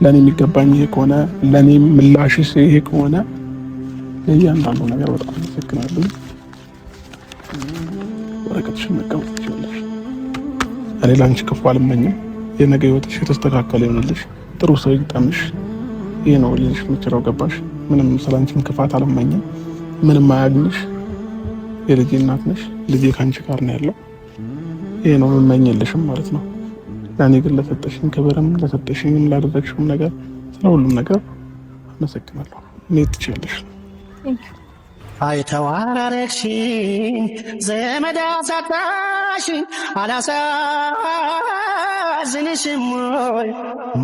ለኔ የሚገባኝ ይሄ ከሆነ ለኔ ምላሽሽ ይሄ ከሆነ ለእያንዳንዱ ነገር በጣም አመሰግናለሁ። ወረቀትሽን መቀበል ትችላለሽ። እኔ ላንቺ ክፉ አልመኝም። የነገ ህይወትሽ የተስተካከለ ይሆንልሽ፣ ጥሩ ሰው ይግጠምሽ። ይሄ ነው ልጅሽ የምችለው። ገባሽ? ምንም ስላንቺም ክፋት አልመኝም። ምንም አያግኝሽ። የልጄ እናት ነሽ። ልጄ ካንቺ ጋር ነው ያለው። ይሄ ነው የምመኝልሽም ማለት ነው። ለእኔ ግን ለሰጠሽኝ ክብርም ለሰጠሽኝም ላደረግሽውም ነገር ስለ ሁሉም ነገር አመሰግናለሁ። እኔ ትችላለሽ። አይተዋረድሽኝ ዘመድ አሳጣሽኝ አላሳዝንሽም ወይ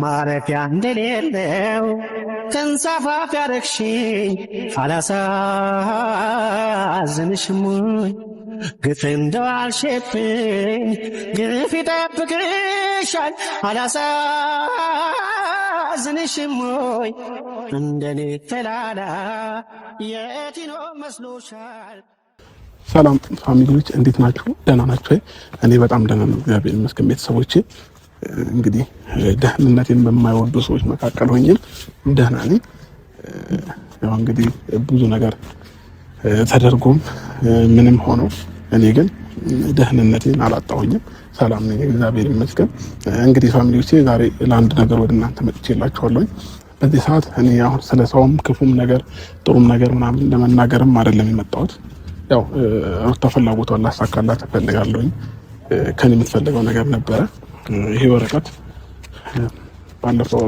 ማረፊያ እንደሌለው ተንሳፋፊ ያረግሽኝ አላሳዝንሽም ወይ ግፍ እንደዋልሽብኝ ግፍ ይጠብቅሻል አላሳዝንሽም ወይ እንደኔ ተላላ የቲኖ መስሎሻል። ሰላም ፋሚሊዎች እንዴት ናችሁ? ደህና ናችሁ? እኔ በጣም ደህና ነው፣ እግዚአብሔር ይመስገን። ቤተሰቦቼ እንግዲህ ደህንነቴን በማይወዱ ሰዎች መካከል ሆኜ ደህና ነኝ። ያው እንግዲህ ብዙ ነገር ተደርጎም ምንም ሆኖ እኔ ግን ደህንነቴን አላጣሁኝም፣ ሰላም ነኝ፣ እግዚአብሔር ይመስገን። እንግዲህ ፋሚሊዎቼ ዛሬ ለአንድ ነገር ወደ እናንተ መጥቼላችኋለሁ። በዚህ ሰዓት እኔ አሁን ስለ ሰውም ክፉም ነገር ጥሩም ነገር ምናምን ለመናገርም አይደለም የመጣሁት። ያው ሩታ ፍላጎቷን ላሳካላት እፈልጋለሁኝ። ከኔ የምትፈልገው ነገር ነበረ። ይሄ ወረቀት ባለፈው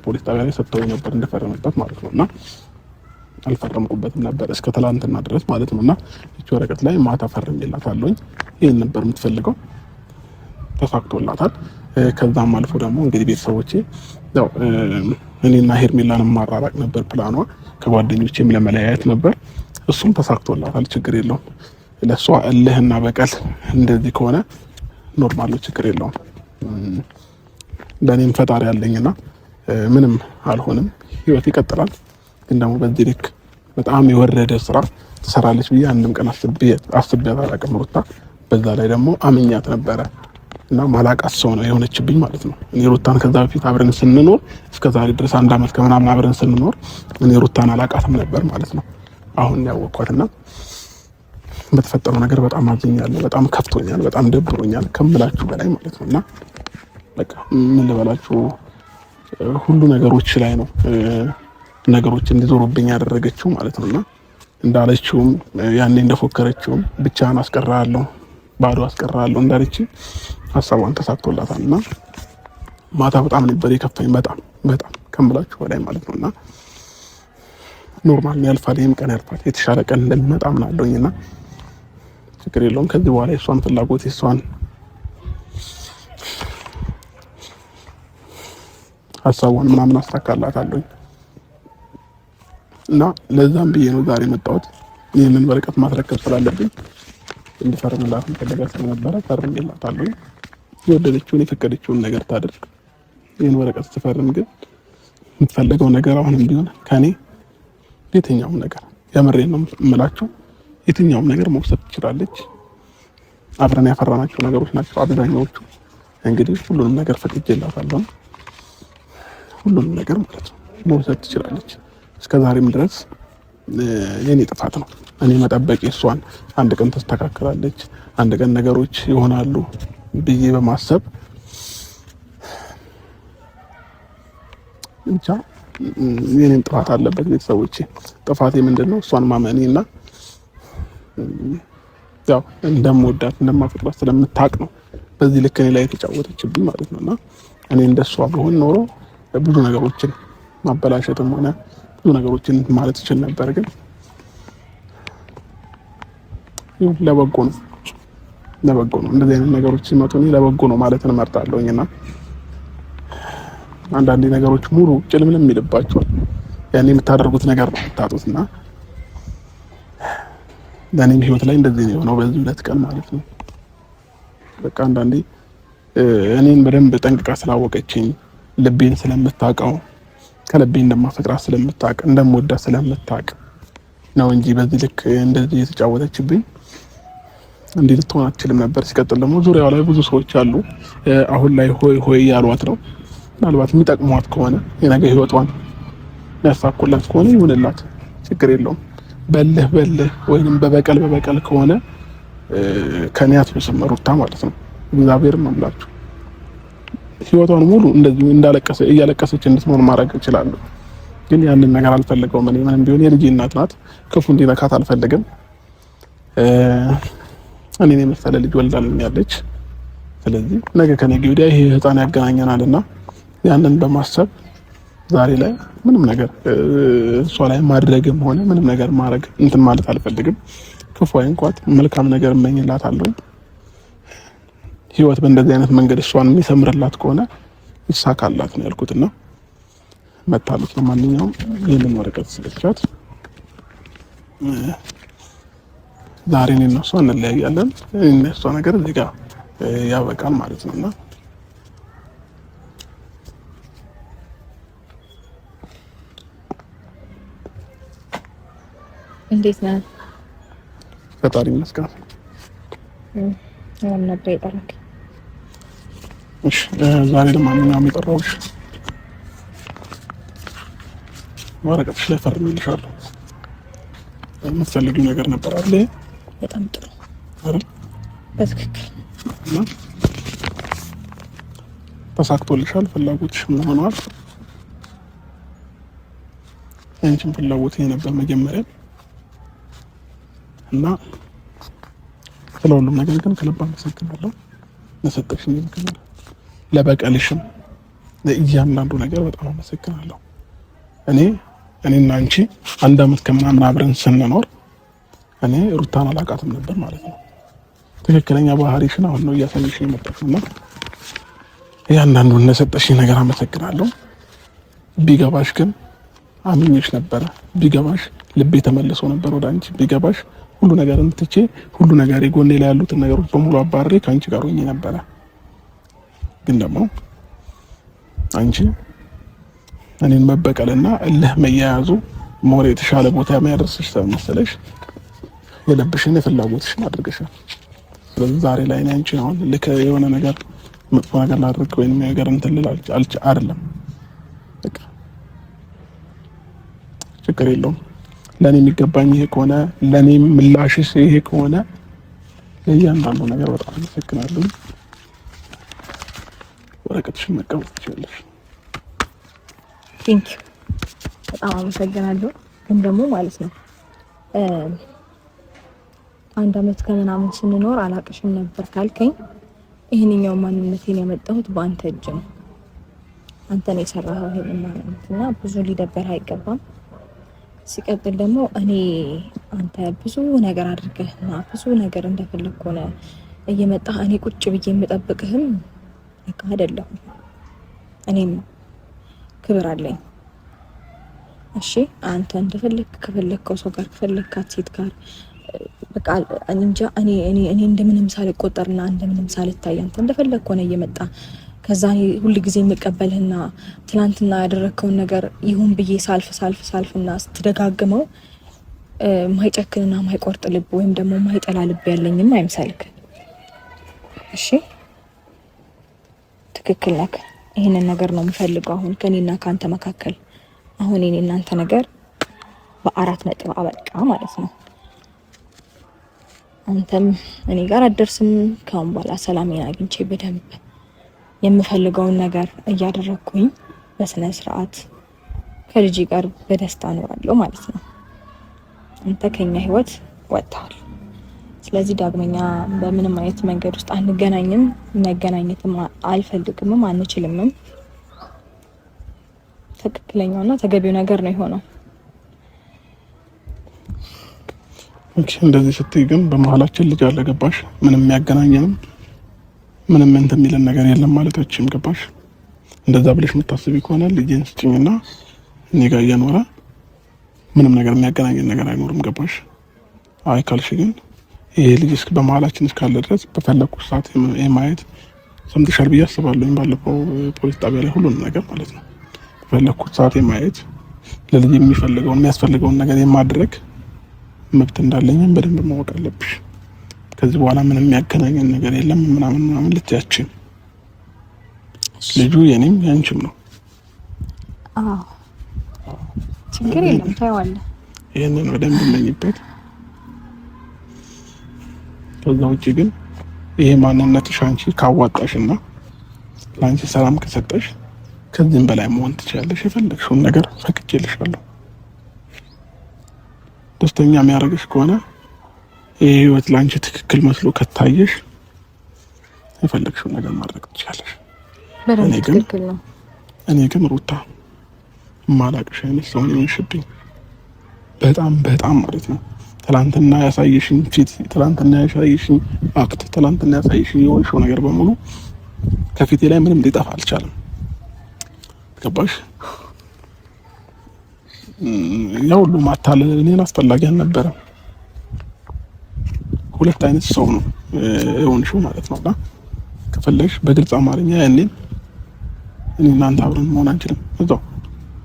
ፖሊስ ጣቢያ ላይ ሰጥተው ነበር እንደፈረመበት ማለት ነውና አልፈረምኩበትም ነበር እስከ ትላንትና ድረስ ማለት ነውና እቺ ወረቀት ላይ ማታ ፈርሜላታለሁኝ። ይሄን ነበር የምትፈልገው፣ ተሳክቶላታል። ከዛም አልፎ ደግሞ እንግዲህ ቤተሰቦቼ ያው እኔና ሄርሜላን ማራራቅ ነበር ፕላኗ፣ ከጓደኞቼም ለመለያየት ነበር። እሱም ተሳክቶላታል፣ ችግር የለውም። ለሷ እልህና በቀል እንደዚህ ከሆነ ኖርማል ነው፣ ችግር የለውም። ለኔም ፈጣሪ ያለኝና ምንም አልሆንም፣ ህይወት ይቀጥላል። ግን ደግሞ በዚህ ልክ በጣም የወረደ ስራ ትሰራለች ብዬ አንድም ቀን አስቤያት አላውቅም ሩታ። በዛ ላይ ደግሞ አምኛት ነበረ እና ማላቃት ሰው ነው የሆነችብኝ ማለት ነው። እኔ ሩታን ከዛ በፊት አብረን ስንኖር እስከ ዛሬ ድረስ 1 አመት ከምናምን አብረን ስንኖር እኔ ሩታን አላቃትም ነበር ማለት ነው። አሁን ያወቅኳትና በተፈጠረው ነገር በጣም አዝኛለሁ፣ በጣም ከፍቶኛል፣ በጣም ደብሮኛል ከምላችሁ በላይ ማለት ነውና በቃ ምን ልበላችሁ፣ ሁሉ ነገሮች ላይ ነው ነገሮች እንዲዞሩብኝ ያደረገችው ማለት ነውና እንዳለችውም ያኔ እንደፎከረችውም ብቻህን አስቀራለሁ ባዶ አስቀራለሁ እንዳለች ሀሳቧን ተሳክቶላታልና ማታ በጣም ነበር የከፋኝ፣ በጣም በጣም ከምላችሁ በላይ ማለት ነውና ኖርማል ነው፣ ያልፋል፣ ይሄም ቀን ያልፋል። የተሻለ ቀን እንደሚመጣ ምናለሁኝና ችግር የለውም። ከዚህ በኋላ የሷን ፍላጎት የሷን ሀሳቧን ምናምን አስተካክላታለሁኝ እና ለዛም ብዬ ነው ዛሬ መጣሁት። ይህንን ወረቀት ማስረከብ ስላለብኝ እንድፈርምላት ፈልጋ ስለነበረ ፈርሜላታለሁ። የወደደችውን የፈቀደችውን ነገር ታደርግ። ይህን ወረቀት ስትፈርም ግን የምትፈልገው ነገር አሁንም ቢሆን ከኔ የትኛውም ነገር የምሬን ነው የምላችሁ፣ የትኛውም ነገር መውሰድ ትችላለች። አብረን ያፈራናቸው ነገሮች ናቸው አብዛኛዎቹ። እንግዲህ ሁሉንም ነገር ፈቅጄላታለሁ፣ ሁሉንም ነገር ማለት ነው መውሰድ ትችላለች። እስከዛሬም ድረስ የኔ ጥፋት ነው እኔ መጠበቅ። እሷን አንድ ቀን ተስተካከላለች፣ አንድ ቀን ነገሮች ይሆናሉ ብዬ በማሰብ ብቻ የኔም ጥፋት አለበት። ቤተሰቦቼ ጥፋቴ ምንድነው? እሷን ማመኔና ያው እንደምወዳት እንደማፈቅራት ስለምታውቅ ነው በዚህ ልክ እኔ ላይ የተጫወተችብኝ ማለት ነውና እኔ እንደሷ ብሆን ኖሮ ብዙ ነገሮችን ማበላሸትም ሆነ ብዙ ነገሮችን ማለት ይችል ነበር። ግን ለበጎ ነው፣ ለበጎ ነው። እንደዚህ አይነት ነገሮች ሲመጡ እኔ ለበጎ ነው ማለትን እመርጣለሁኝና አንዳንድ ነገሮች ሙሉ ጭልምልም ይልባቸዋል። ያኔ የምታደርጉት ነገር ነው የምታጡትና ለኔም ህይወት ላይ እንደዚህ ነው የሆነው በዚህ 2 ቀን ማለት ነው። በቃ አንዳንዴ እኔን በደንብ ጠንቅቃ ስላወቀችኝ ልቤን ስለምታውቀው ከልቤ እንደማፈቅራት ስለምታውቅ እንደምወዳት ስለምታውቅ ነው እንጂ በዚህ ልክ እንደዚህ የተጫወተችብኝ እንዴ ልትሆን አትችልም ነበር። ሲቀጥል ደግሞ ዙሪያው ላይ ብዙ ሰዎች አሉ አሁን ላይ ሆይ ሆይ ያሏት ነው። ምናልባት የሚጠቅሟት ከሆነ የነገ ህይወቷን ያሳኩላት ከሆነ ይሁንላት፣ ችግር የለውም። በልህ ወይንም በበቀል ከሆነ ከኔ አትብስም ሩታ ማለት ነው። እግዚአብሔርን ነው የምላችሁ። ህይወቷን ሙሉ እንደዚህ እያለቀሰች እንድትኖር ማድረግ እችላለሁ፣ ግን ያንን ነገር አልፈልገውም። እኔ ምንም ቢሆን የልጄ እናት ናት፣ ክፉ እንዲነካት አልፈልግም። እኔን የመሰለ ልጅ ወልዳልኛለች። ስለዚህ ነገ ከነገ ወዲያ ይሄ ህፃን ያገናኘናልና ያንን በማሰብ ዛሬ ላይ ምንም ነገር እሷ ላይ ማድረግም ሆነ ምንም ነገር ማድረግ እንትን ማለት አልፈልግም። ክፉ አይንኳት፣ መልካም ነገር እመኝላታለሁ። ህይወት በእንደዚህ አይነት መንገድ እሷን የሚሰምርላት ከሆነ ይሳካላት ነው ያልኩትና መታለች። ለማንኛውም ይህንን ወረቀት ስለቻት ዛሬ እኔ እና እሷ እንለያያለን። እኔ እሷ ነገር እዚህ ጋር ያበቃል ማለት ነውና እንዴት ነህ? ፈጣሪ ይመስገን። ምንም ነበር የጠራክ? እሺ ዛሬ ለማንኛውም የጠራሁሽ ወረቀትሽ ላይ ፈርሜልሻለሁ። የምትፈልጊው ነገር ነበር አለ። በጣም ጥሩ አይደል? በትክክል ተሳክቶልሻል። ፍላጎትሽ ምን ሆኗል? አንቺም ፍላጎት የነበር መጀመሪያ እና ስለሁሉም ነገር ግን ከልብ አመሰግናለሁ። ለሰጠሽኝ ምክር፣ ለበቀልሽም፣ ለእያንዳንዱ ነገር በጣም አመሰግናለሁ። እኔና አንቺ 1 አመት ከምናምን አብረን ስንኖር እኔ ሩታን አላውቃትም ነበር ማለት ነው። ትክክለኛ ባህሪሽን አሁን ነው እያሳየሽኝ የመጣሽውና እያንዳንዱን ለሰጠሽኝ ነገር አመሰግናለሁ። ቢገባሽ ግን አምኜሽ ነበረ። ቢገባሽ ልቤ ተመልሶ ነበር ወደ አንቺ። ቢገባሽ ሁሉ ነገር እንትቼ ሁሉ ነገር ጎኔ ላይ ያሉትን ነገሮች በሙሉ አባሬ ከአንቺ ጋር ሆኜ ነበረ። ግን ደግሞ አንቺ እኔን መበቀልና እልህ መያያዙ ሞር የተሻለ ቦታ የሚያደርስሽ ስለመሰለሽ የለብሽን የፍላጎትሽን አድርገሻል። ስለዚህ ዛሬ ላይ እኔ አንቺን አሁን ልክ የሆነ ነገር መጥፎ ነገር ላድርግ ወይም ነገር እንትን ልል አይደለም። በቃ ችግር የለውም። ለኔ የሚገባኝ ይሄ ከሆነ ለኔ ምላሽሽ ይሄ ከሆነ ለእያንዳንዱ ነገር በጣም አመሰግናለሁ። ወረቀትሽን መቀበል ትችላለሽ። ቴንክ ዩ፣ በጣም አመሰግናለሁ። ግን ደግሞ ማለት ነው 1 አመት ከምናምን ስንኖር አላቅሽም ነበር ካልከኝ ይሄንኛው ማንነቴን ያመጣሁት በአንተ እጅ ነው። አንተ ነው የሰራኸው ይሄን ማንነትና ብዙ ሊደበር አይገባም። ሲቀጥል ደግሞ እኔ አንተ ብዙ ነገር አድርገህና ብዙ ነገር እንደፈለክ ሆነ እየመጣህ እኔ ቁጭ ብዬ የምጠብቅህም በቃ አይደለም። እኔም ክብር አለኝ። እሺ አንተ እንደፈለክ ከፈለከው ሰው ጋር ከፈለካት ሴት ጋር በቃ እንጃ እኔ እንደምንም ሳልቆጠርና እንደምንም ሳልታይ አንተ እንደፈለክ ሆነ እየመጣ ከዛ ሁሉ ጊዜ የምቀበልህና ትናንትና ያደረከውን ነገር ይሁን ብዬ ሳልፍና ስትደጋግመው ማይጨክንና ማይቆርጥ ልብ ወይም ደግሞ ማይጠላ ልብ ያለኝም አይምሰልክ። እሺ ትክክል ነህ። ይሄንን ነገር ነው የምፈልገው አሁን ከኔና ካንተ መካከል። አሁን እኔ እናንተ ነገር በ4 ነጥብ አበቃ ማለት ነው። አንተም እኔ ጋር አደርስም። ካሁን በኋላ ሰላሜን አግኝቼ በደንብ የምፈልገውን ነገር እያደረኩኝ በስነ ስርዓት ከልጅ ጋር በደስታ እኖራለሁ ማለት ነው። አንተ ከኛ ህይወት ወጣል። ስለዚህ ዳግመኛ በምንም አይነት መንገድ ውስጥ አንገናኝም፣ መገናኘትም አልፈልግምም፣ አንችልምም። ትክክለኛውና ተገቢው ነገር ነው የሆነው። እንደዚህ ስትይ ግን በመሀላችን ልጅ አለ። ገባሽ? ምንም የሚያገናኘንም ምንም እንትን የሚለን ነገር የለም ማለታችን። ገባሽ? እንደዛ ብለሽ የምታስቢ ከሆነ ልጅን ስጭኝና እኔ ጋር እየኖረ ምንም ነገር የሚያገናኘን ነገር አይኖርም። ገባሽ? አይ ካልሽ ግን ይሄ ልጅ እስከ በመሀላችን እስካለ ድረስ በፈለኩት ሰዓት የማየት ሰምተሻል ብዬ አስባለሁ። ባለፈው ፖሊስ ጣቢያ ላይ ሁሉንም ነገር ማለት ነው በፈለኩት ሰዓት የማየት ለልጅ የሚያስፈልገውን ነገር የማድረግ መብት እንዳለኝም በደንብ ማወቅ አለብሽ። ከዚህ በኋላ ምንም የሚያገናኘን ነገር የለም ምናምን ልትያችን ልጁ የኔም ያንቺም ነው። አዎ ችግር የለም ታይዋለህ። ይሄንን በደንብ እንለኝበት። ከዛ ውጪ ግን ይሄ ማንነትሽ አንቺ ካዋጣሽና ለአንቺ ሰላም ከሰጠሽ ከዚህም በላይ መሆን ትችላለሽ። የፈለግሽውን ነገር ፈቅጄልሻለሁ። ደስተኛ የሚያደርግሽ ከሆነ ይሄ ህይወት ለአንቺ ትክክል መስሎ ከታየሽ የፈለግሽውን ነገር ማድረግ ትችላለሽ። እኔ ግን ሩታ ማላቅሽ አይነት ሰው ነው የሆንሽብኝ። በጣም በጣም ማለት ነው። ትላንትና ያሳየሽኝ ፊት፣ ትላንትና ያሳየሽኝ አክት፣ ትላንትና ያሳየሽኝ የሆንሽው ነገር በሙሉ ከፊቴ ላይ ምንም ሊጠፋ አልቻለም። ገባሽ? ያው ሁሉ ማታለል እኔን አስፈላጊ አልነበረም። ሁለት አይነት ሰው ነው የሆንሽው ማለት ነውና ከፈለግሽ በግልጽ አማርኛ ያኔ እኔ እናንተ አብረን መሆን አንችልም። እዛው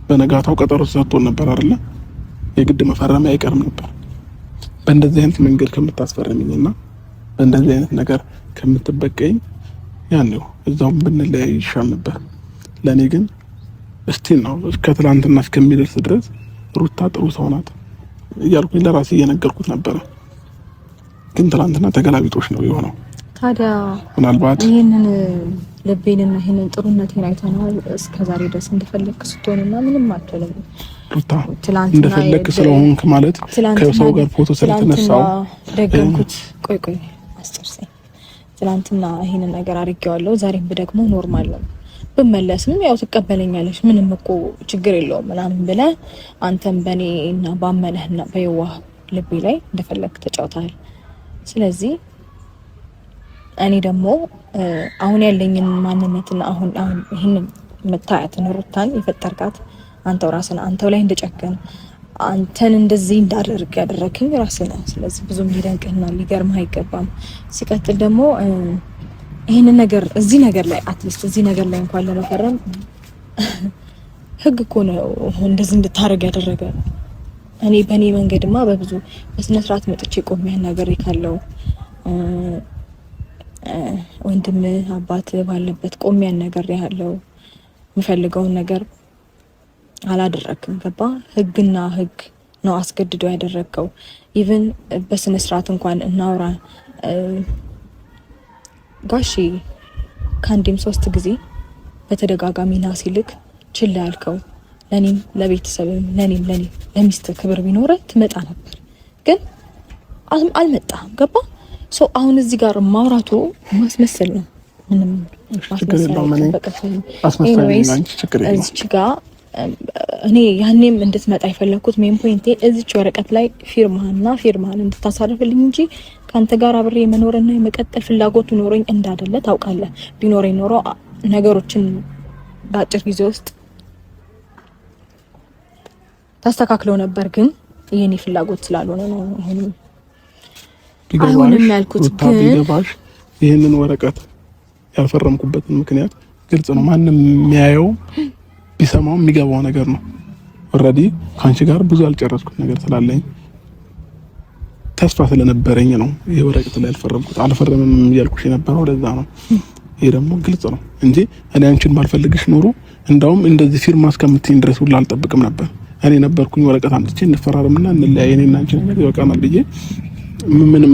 በነጋታው ቀጠሮ ተሰጥቶን ነበር አይደለ? የግድ መፈረም አይቀርም ነበር። በእንደዚህ አይነት መንገድ ከምታስፈርምኝና በእንደዚህ አይነት ነገር ከምትበቀኝ ያኔው እዛው ብንለያይ ይሻል ነበር። ለኔ ግን እስቲ ነው ከትላንትና እስከሚደርስ ድረስ ሩታ ጥሩ ሰው ናት እያልኩኝ ለራሴ እየነገርኩት ነበር። ግን ትላንትና ተገላቢጦሽ ነው የሆነው። ታዲያ ምናልባት ይሄንን ልቤንና ይሄንን ጥሩነቴን አይተናል እስከዛሬ ድረስ እንደፈለክ ስትሆንና ምንም አትልም ሩታ እንደፈለክ ስለሆንክ ማለት ከሰው ጋር ፎቶ ስለተነሳው ደገምኩት። ቆይ አስተርሰኝ። ትላንትና ይሄንን ነገር አድርጌዋለሁ፣ ዛሬም ደግሞ ኖርማል ነው ብመለስም ያው ትቀበለኛለሽ፣ ምንም እኮ ችግር የለውም ምናምን ብለህ አንተም በእኔና ባመነህና በየዋህ ልቤ ላይ እንደፈለክ ተጫውተሃል። ስለዚህ እኔ ደግሞ አሁን ያለኝን ማንነትና አሁን ይሄንን መታየትን ሩታን የፈጠርካት አንተው ራስህ ነህ። አንተው ላይ እንደጨከን አንተን እንደዚህ እንዳደርግ ያደረክኝ ራስህ ነህ። ስለዚህ ብዙም ሊደንቅህና ሊገርምህ አይገባም። ሲቀጥል ደግሞ ይሄንን ነገር እዚህ ነገር ላይ አትሊስት እዚህ ነገር ላይ እንኳን ለመፈረም ህግ እኮ ነው እንደዚህ እንድታረግ ያደረገ። እኔ በእኔ መንገድማ በብዙ በስነ ስርዓት መጥቼ ቆሜ ነገር ካለው ወንድም አባት ባለበት ቆሜ ነገር ያለው የሚፈልገውን ነገር አላደረክም። ገባ? ህግና ህግ ነው አስገድዶ ያደረገው። ኢቭን በስነ ስርዓት እንኳን እናውራ ጋሺ ከአንዴም 3 ጊዜ በተደጋጋሚ ና ሲልክ ችላ ያልከው ለኔም ለቤተሰብም ለኔም ለሚስት ክብር ቢኖር ትመጣ ነበር፣ ግን አልመጣም። ገባ? ሶ አሁን እዚህ ጋር ማውራቱ ማስመሰል ነው። ምንም ማስመሰል እዚህ ጋር እኔ ያኔም እንድትመጣ የፈለኩት ሜን ፖይንቴ እዚች ወረቀት ላይ ፊርማህን እንድታሳርፍልኝ እንጂ ካንተ ጋር አብሬ የመኖርና የመቀጠል ፍላጎቱ ኖሮኝ እንዳደለ ታውቃለህ። ቢኖረኝ ኖሮ ነገሮችን በአጭር ጊዜ ውስጥ ታስተካክለው ነበር። ግን የኔ ፍላጎት ስላልሆነ ነው አይሆንም ያልኩት። ግን ቢገባሽ ይሄንን ወረቀት ያልፈረምኩበትን ምክንያት ግልጽ ነው። ማንም የሚያየው ቢሰማው የሚገባው ነገር ነው። ኦሬዲ ካንቺ ጋር ብዙ ያልጨረስኩት ነገር ስላለኝ ተስፋ ስለነበረኝ ነው ይሄ ወረቀት ላይ ያልፈረምኩት። አልፈረምም እያልኩሽ የነበረው ለዛ ነው። ይሄ ደግሞ ግልጽ ነው እንጂ እኔ አንቺን ባልፈልግሽ ኖሮ እንዳውም እንደዚህ ፊርማ እስከምትይኝ ድረስ ሁሉ አልጠብቅም ነበር። እኔ ነበርኩኝ ወረቀት አምጥቼ እንፈራረምና እንለያይ፣ እኔና አንቺ ነገር ይወቃናል ብዬ ምን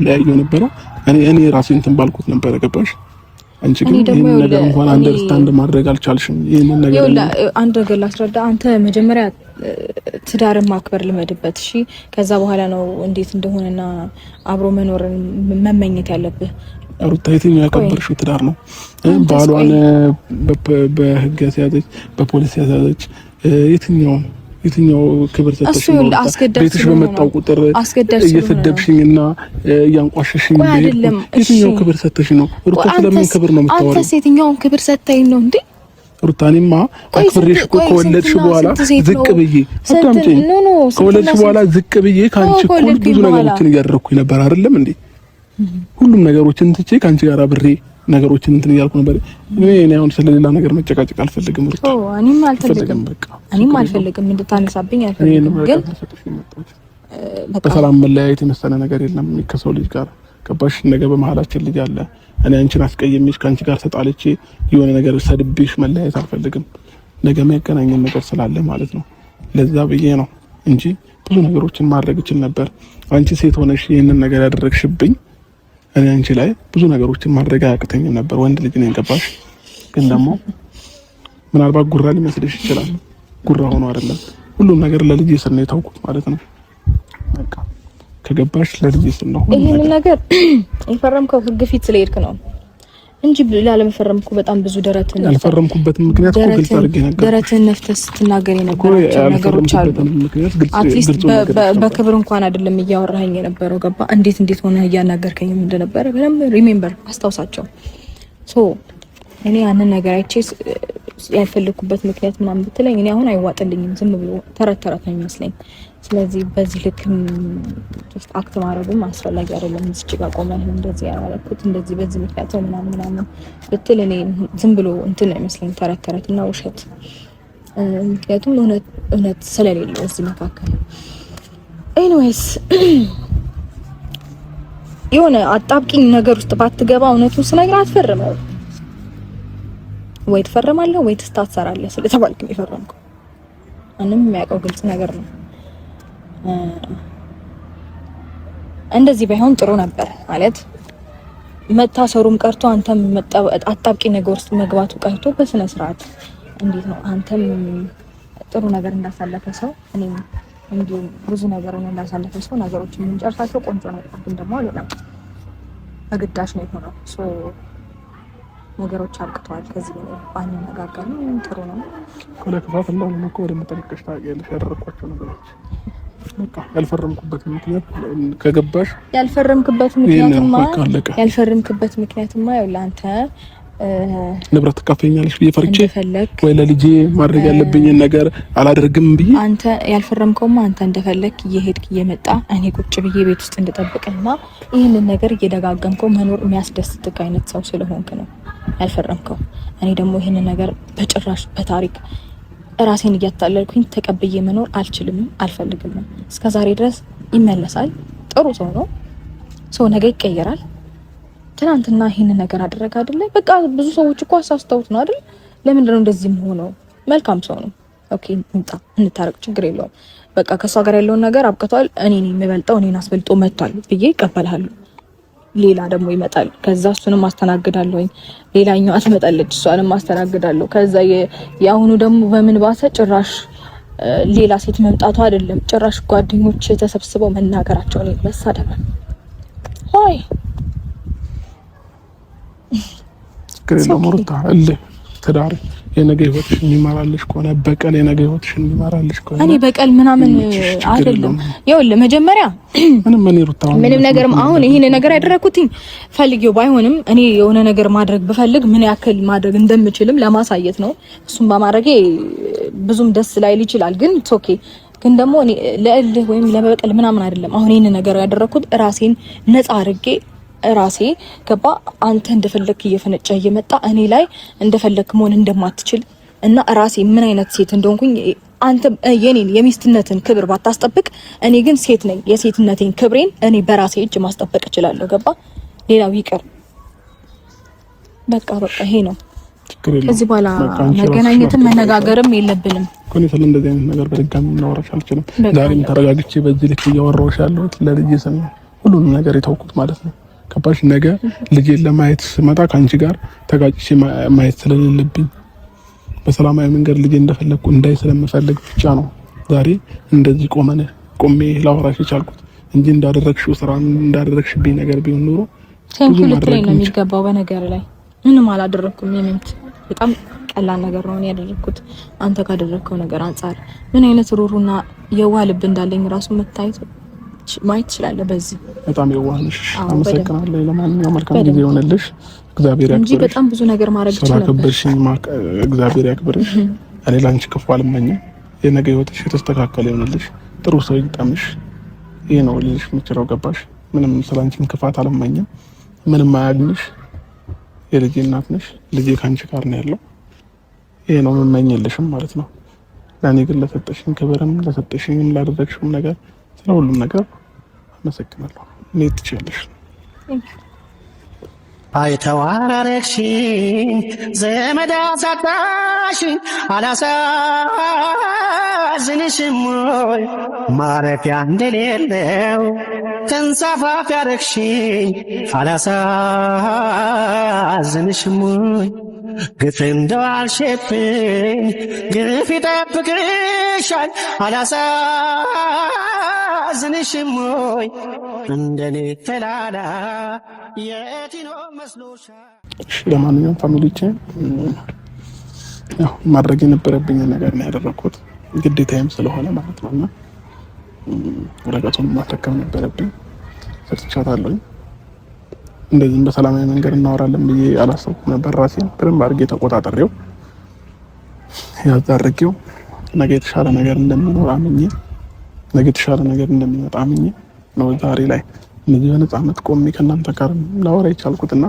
ለያየው ነበረው። እኔ ራሴ እንትን ባልኩት ነበር። ገባሽ? አንቺ ግን ይሄን ነገር እንኳን አንደርስታንድ ማድረግ አልቻልሽም። ይሄንን ነገር አንድ ነገር ላስረዳ። አንተ መጀመሪያ ትዳርን ማክበር ልመድበት፣ እሺ? ከዛ በኋላ ነው እንዴት እንደሆነና አብሮ መኖርን መመኘት ያለብህ። ሩታ የትኛው ያከበርሽው ትዳር ነው? ባሏን በህግ ያዘች፣ በፖሊስ ያዘች፣ የትኛው ክብር ሰጥተሽ ነው? ቤትሽ በመጣው ቁጥር እየሰደብሽኝና እያንቋሸሽኝ የትኛው ክብር ሰጥተሽ ነው? ሩታ ስለምን ክብር ነው የምታወራው? አንተ የትኛውን ክብር ሰጥተኝ ነው እንዴ? ሩታኔማ አክብሬሽ ከወለድሽ በኋላ ዝቅ ብዬ አዳምጪኝ። ከወለድሽ በኋላ ዝቅ ብዬ ካንቺ እኩል ብዙ ነገሮችን እያደረኩኝ ነበር አይደለም እንዴ? ሁሉም ነገሮችን ትቼ ካንቺ ጋር አብሬ ነገሮችን እንትን እያልኩ ነበር። እኔ አሁን ስለሌላ ነገር መጨቃጨቅ አልፈልግም ሩታ። እኔም አልፈልግም እንድታነሳብኝ አልፈልግም። ግን በሰላም መለያየት የመሰለ ነገር የለም ከሰው ልጅ ጋር። ገባሽ? ነገ በመሀላችን ልጅ አለ። እኔ አንቺን አስቀየምሽ ካንቺ ጋር ተጣልቼ የሆነ ነገር ሰድብሽ መለያየት አልፈልግም። ነገ የሚያገናኘን ነገር ስላለ ማለት ነው። ለዛ ብዬ ነው እንጂ ብዙ ነገሮችን ማድረግ እችል ነበር። አንቺ ሴት ሆነሽ ይሄንን ነገር ያደረግሽብኝ እኔ አንቺ ላይ ብዙ ነገሮችን ማድረግ አያቅተኝም ነበር። ወንድ ልጅ ነኝ ገባሽ? ግን ደግሞ ምናልባት ጉራ ሊመስልሽ ይችላል። ጉራ ሆኖ አይደለም። ሁሉም ነገር ለልጅ ስል ነው የታውቁት ማለት ነው። በቃ ከገባሽ ለልጅ ስል ነው። ይሄን ነገር የፈረምከው ህግ ፊት ስለሄድክ ነው እንጂ ላለመፈረምኩ በጣም ብዙ ደረትን ያልፈረምኩበትን ምክንያት ግልጽ አድርጌ ነገር ደረትን ነፍተህ ስትናገር የነበራቸው ነገሮች አሉ። አትሊስት በክብር እንኳን አይደለም እያወራኸኝ የነበረው ገባ? እንዴት ሆነ እያናገርከኝ እንደነበረ በደንብ ሪሜምበር አስታውሳቸው። ሶ እኔ ያንን ነገር አይቼ ያልፈለኩበት ምክንያት ምናምን ብትለኝ እኔ አሁን አይዋጥልኝም። ዝም ብሎ ተረት ነው የሚመስለኝ። ስለዚህ በዚህ ልክ አክት ማድረግም አስፈላጊ አይደለም። እዚህ ጋር ቆመህ እንደዚህ ያደረኩት እንደዚህ በዚህ ምክንያት ነው ምናምን ብትል እኔ ዝም ብሎ እንትን ነው የሚመስለኝ፣ ተረት እና ውሸት። ምክንያቱም እውነት ስለሌለው እዚህ መካከል ኤኒዌይስ የሆነ አጣብቂኝ ነገር ውስጥ ባትገባ እውነቱን ስነግርህ አትፈርመው። ወይ ትፈርማለህ ወይ ትታሰራለህ ስለተባልክ ነው የፈረምከው። ምንም የሚያውቀው ግልጽ ነገር ነው። እንደዚህ ባይሆን ጥሩ ነበር ማለት መታሰሩም ቀርቶ አንተም አጣብቂኝ ነገር ውስጥ መግባቱ ቀርቶ በስነ ስርዓት እንዴት ነው አንተም ጥሩ ነገር እንዳሳለፈ ሰው እኔም እንዲሁ ብዙ ነገር እንዳሳለፈ ሰው ነገሮችን የምንጨርሳቸው ቆንጆ ነው። ግን ደግሞ አልሆነም፣ በግዳጅ ነው የሆነው። ነገሮች አልቅተዋል። ከዚህ በላይ ባንነጋገር ጥሩ ነው። ኮለክፋት እንደሆነ እኮ ወደ መጠለቅሽ ታውቂያለሽ። ያደረኳቸው ነገሮች በቃ ያልፈረምኩበት ምክንያት ከገባሽ ያልፈረምክበት ምክንያትማ ያው ለአንተ ንብረት ተካፈኛለሽ ብዬ ፈርቼ ወይ ለልጄ ማድረግ ያለብኝን ነገር አላደርግም ብዬ አንተ ያልፈረምከውማ አንተ እንደፈለክ እየሄድክ እየመጣ እኔ ቁጭ ብዬ ቤት ውስጥ እንድጠብቅና ይህንን ነገር እየደጋገምከው መኖር የሚያስደስትክ አይነት ሰው ስለሆንክ ነው ያልፈረምከው። እኔ ደግሞ ይህንን ነገር በጭራሽ በታሪክ ራሴን እያታለልኩኝ ተቀብዬ መኖር አልችልም፣ አልፈልግም። እስከዛሬ ድረስ ይመለሳል። ጥሩ ሰው ነው። ሰው ነገ ይቀየራል። ትናንትና ይሄንን ነገር አደረገ አይደል? በቃ ብዙ ሰዎች እኮ አሳስተውት ነው አይደል? ለምንድነው እንደዚህ ሆነው? መልካም ሰው ነው። ኦኬ እንታረቅ፣ ችግር የለውም። በቃ ከሷ ጋር ያለውን ነገር አብቅቷል። እኔ ነኝ የምበልጠው፣ እኔን አስበልጦ መጥቷል ብዬ እቀበልሃለሁ። ሌላ ደግሞ ይመጣል። ከዛ እሱንም አስተናግዳለሁኝ። ሌላኛው አትመጣለች፣ እሷንም አስተናግዳለሁ። ከዛ የአሁኑ ደግሞ በምን ባሰ ጭራሽ ሌላ ሴት መምጣቱ አይደለም ጭራሽ ጓደኞች ተሰብስበው መናገራቸው ነው መሳደብ። ሆይ ከሌላው ሩታ ትዳር የነገ ህይወትሽ የሚማራልሽ ከሆነ በቀል የነገ ህይወትሽ የሚማራልሽ ከሆነ እኔ በቀል ምናምን አይደለም። ይኸውልህ መጀመሪያ ምንም ነገር አሁን ይሄን ነገር ያደረኩትኝ ፈልጌው ባይሆንም እኔ የሆነ ነገር ማድረግ ብፈልግ ምን ያክል ማድረግ እንደምችልም ለማሳየት ነው። እሱም በማድረጌ ብዙም ደስ ላይል ይችላል፣ ግን ኦኬ። ግን ደግሞ እኔ ለእልህ ወይም ለበቀል ምናምን አይደለም። አሁን ይሄን ነገር ያደረኩት ራሴን ነፃ አድርጌ ራሴ ገባ አንተ እንደፈለክ እየፈነጨ እየመጣ እኔ ላይ እንደፈለክ መሆን እንደማትችል እና ራሴ ምን አይነት ሴት እንደሆንኩኝ አንተ የኔን የሚስትነትን ክብር ባታስጠብቅ እኔ ግን ሴት ነኝ። የሴትነቴን ክብሬን እኔ በራሴ እጅ ማስጠበቅ እችላለሁ። ገባ ሌላው ይቀር። በቃ ይሄ ነው። ከዚህ በኋላ መገናኘትም መነጋገርም የለብንም። ኮኔ ስለ እንደዚህ አይነት ነገር በድጋሚ እናወራሽ አልችልም። ዛሬም ተረጋግቼ በዚህ ልክ እያወራሁሽ ያለሁት ለልጄ ስል ነው ሁሉንም ነገር የተውኩት ማለት ነው። ከባሽ ነገ ልጄን ለማየት ስመጣ ካንቺ ጋር ተጋጭቼ ማየት ስለሌለብኝ በሰላማዊ መንገድ ልጄ እንደፈለኩ እንዳይ ስለምፈልግ ብቻ ነው ዛሬ እንደዚህ ቆሜ ላወራሽ የቻልኩት እንጂ እንዳደረግሽው ስራ እንዳደረግሽብኝ ነገር ቢሆን ኖሮ ቴንኩ ልትለኝ ነው የሚገባው። በነገር ላይ ምንም አላደረኩም። የምንት በጣም ቀላል ነገር ነው ያደረኩት። አንተ ካደረከው ነገር አንፃር ምን አይነት ሩሩና የዋህ ልብ እንዳለኝ ራሱ ማየት ትችላለህ። በዚህ በጣም የዋህ ነሽ። አመሰግናለሁ። ለማንኛውም መልካም ጊዜ ይሆንልሽ። እግዚአብሔር ያክብርሽ እንጂ በጣም ብዙ ነገር ማድረግ ይችላል። እግዚአብሔር ያክብርሽ። እኔ ላንቺ ክፉ አልመኝም። የነገ ህይወትሽ የተስተካከለ ይሆንልሽ። ጥሩ ሰው ይግጠምሽ። ይሄ ነው ልልሽ የምችለው። ገባሽ? ምንም ስላንቺም ክፋት አልመኝም። ምንም አያግኝሽ። የልጄ እናት ነሽ። ልጄ ካንቺ ጋር ነው ያለው። ይሄ ነው የምመኝልሽም ማለት ነው። ለኔ ግን ለሰጠሽኝ ክብርም ለሰጠሽኝም ላደረግሽውም ነገር ስለሁሉም ነገር አመሰግናለሁ። እኔ ትችያለሽ። አይተዋራረግሽኝ ዘመድ አሳጣሽኝ አላሳዝንሽም ወይ ማረፊያ እንደሌለው ተንሳፋፊ ያረግሽኝ አላሳዝንሽም ወይ ግፍ እንደዋልሽብኝ ግፍ ይጠብቅሻል አላሳዝንሽም ወይ እንደኔ ተላላ የቲኖ መስሎሻል። ለማንኛውም ፋሚሊዎቼ ያው ማድረግ የነበረብኝ ነገር ነው ያደረኩት፣ ግዴታዬም ስለሆነ ማለት ነውና ወረቀቱን ማስረከብ ነበረብኝ። ሰርቻታለሁ። እንደዚህም በሰላማዊ መንገድ እናወራለን ብዬ አላሰብኩም ነበር። ራሴን በደንብ አድርጌ ተቆጣጠሬው ያዛርጌው ነገ የተሻለ ነገር እንደሚኖር አምኜ ነገ የተሻለ ነገር እንደሚመጣ አምኜ ነው ዛሬ ላይ እነዚህ በነፃነት ቆሜ ከእናንተ ጋር ላወራ የቻልኩትና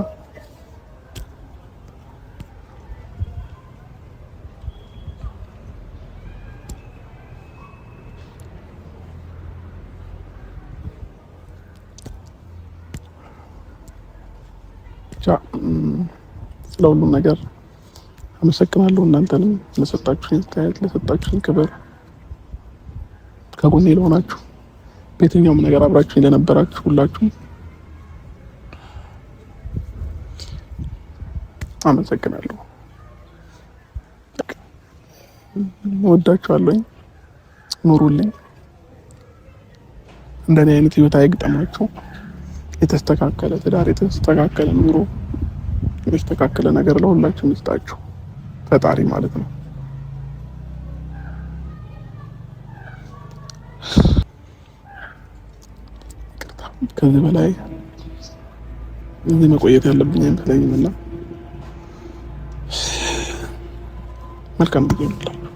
ስለሁሉም ነገር አመሰግናለሁ። እናንተንም ለሰጣችሁኝ አስተያየት፣ ለሰጣችሁኝ ክብር፣ ከጎኔ ለሆናችሁ በየትኛውም ነገር አብራችሁኝ ለነበራችሁ ሁላችሁም አመሰግናለሁ። እወዳችኋለሁ። ኑሩልኝ። እንደኔ አይነት ህይወት አይግጠማችሁ። የተስተካከለ ትዳር፣ የተስተካከለ ኑሮ፣ የተስተካከለ ነገር ለሁላችሁም ይስጣችሁ ፈጣሪ ማለት ነው። ከዚህ በላይ እዚህ መቆየት ያለብኝ አይመስለኝም እና መልካም ጊዜ ይሁንላችሁ።